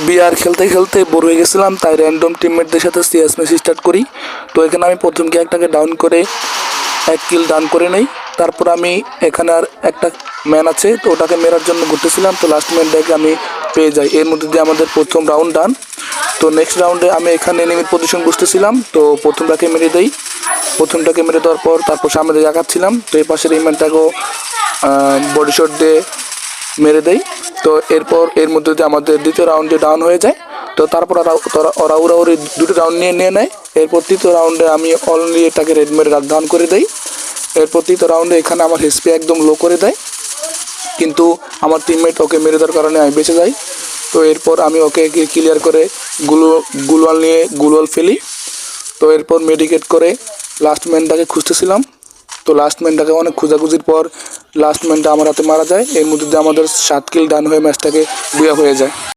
BR খেলতে খেলতে bore হয়ে গেছিলাম, তাই র্যান্ডম টিমমেটদের সাথে সিএস ম্যাচ স্টার্ট করি। তো এখানে আমি প্রথম একটাকে ডাউন করে 1 কিল ডাউন করে নেই। তারপর আমি এখানে আর একটা ম্যান আছে, তো ওটাকে মেরার জন্য ঘুরতেছিলাম, তো লাস্ট ম্যানটাকে আমি পেয়ে যাই। এর মধ্যে দিয়ে আমাদের প্রথম রাউন্ড ডান। তো নেক্সট রাউন্ডে আমি এখানে এনিমির পজিশন বুঝতেছিলাম, তো প্রথমটাকে মেরে দেই। প্রথমটাকে মেরে দেওয়ার পর তারপর সামনে দিয়ে আগাচ্ছিলাম, তো এই পাশের এই ম্যানটাকেও বডি শট দিয়ে মেরে দেই। তো এরপর এর মধ্যে দিয়ে আমাদের দ্বিতীয় রাউন্ডে ডাউন হয়ে যায়। তো তারপর ওরা দুটো রাউন্ড নিয়ে নেয়। এরপর তৃতীয় রাউন্ডে আমি অনলি এটাকে রেড মেরে ডাউন করে দেই। এরপর তৃতীয় রাউন্ডে এখানে আমার হেসপি একদম লো করে দেয়, কিন্তু আমার টিমমেট ওকে মেরে দেওয়ার কারণে আমি বেঁচে যাই। তো এরপর আমি ওকে ক্লিয়ার করে গুলওয়াল ফেলি। তো এরপর মেডিকেট করে লাস্ট ম্যানটাকে খুঁজতেছিলাম। তো লাস্ট ম্যানটাকে অনেক খোঁজাখুঁজির পর লাস্ট ম্যানটা আমার হাতে মারা যায়। এর মধ্যে দিয়ে আমাদের 7 কিল ডান হয়ে ম্যাচটাকে বুয়া হয়ে যায়।